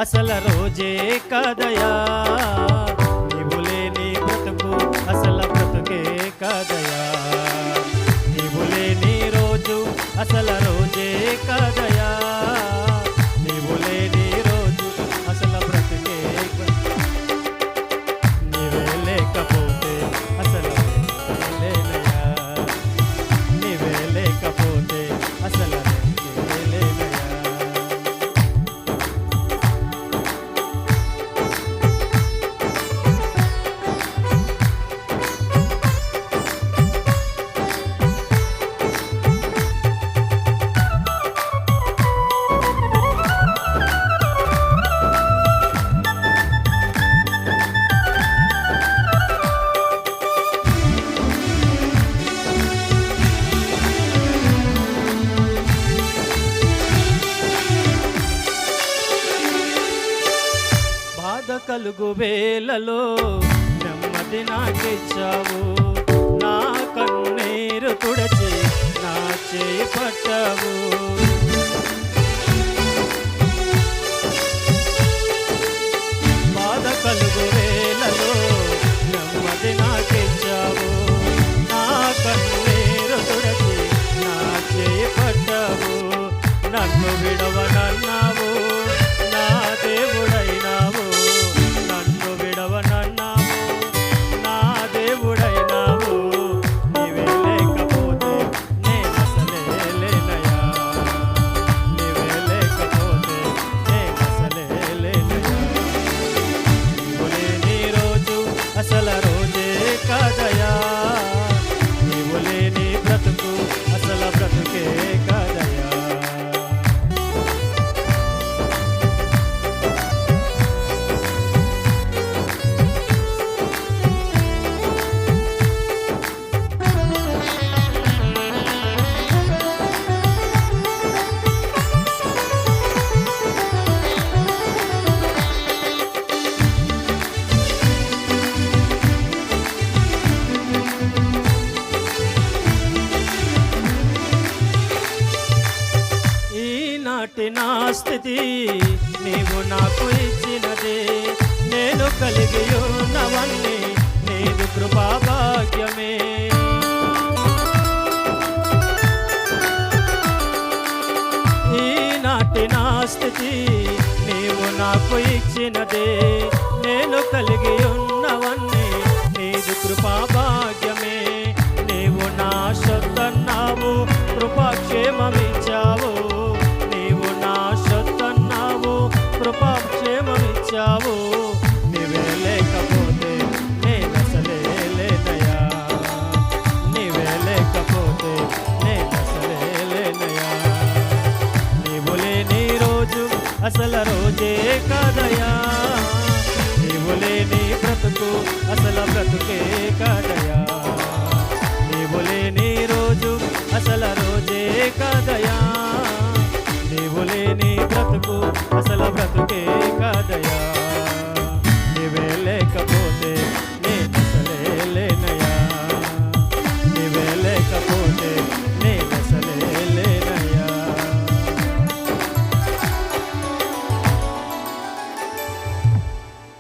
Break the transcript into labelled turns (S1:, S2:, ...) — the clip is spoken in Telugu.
S1: అసల రోజే కాదయా, నీవు లేని బ్రతుకు అసల బ్రతుకే కాదయా, నీవు లేని రోజు అసల రోజే కాదయా, నీవు లేని రోజు అసల బ్రతుకే నీవే లేకపోతే అసలు లేనయా, నీవే లేకపోతే అసలు లేనయా. బాధ కలుగు వేళలో నెమ్మది నాకిచ్చావు, నా కన్నీరు తుడచి నా చేయి పట్టావు. బాధ కలుగు వేళలో నెమ్మది నాకిచ్చావు, నా కన్నీరు తుడచి నా చేయి పట్టావు. నన్ను విడవనన్నావు, నా దేవుడైనావు, నన్ను విడవనన్నావు, నా దేవుడైనావు. నీవే లేకపోతే నేనసలే లేనయా, నీవే లేకపోతే నేనసలే లేనయా. నీవు లేని రోజు అసల రోజే కాదయా, నీవు లేని బ్రతుకు అసల బ్రతుకే కాదయా. ఈనాటి నా స్థితి నీవు నాకు ఇచ్చినదే, నేను కలిగి ఉన్నవన్నీ నీదు కృపా భాగ్యమే. ఈనాటి నా స్థితి నీవు నాకు ఇచ్చినదే, నేను కలిగి ఉన్నవన్నీ నీదు కృపా భాగ్యమే. నీవు నా సొత్తన్నావు, కృపాక్షేమమిచ్చావు, నీవు నా సొత్తన్నావు, కృపాక్షేమమిచ్చావు. నీవే లేకపోతే నేనసలే లేనయా, నీవే లేకపోతే నేనసలే లేనయా. నీవు లేని రోజు అసల రోజే కాదయా, నీవు లేని బ్రతుకు అసల బ్రతుకే కాదయా, నీవు లేని రోజు అసల రోజే కాదయా, నీవు లేని బ్రతుకు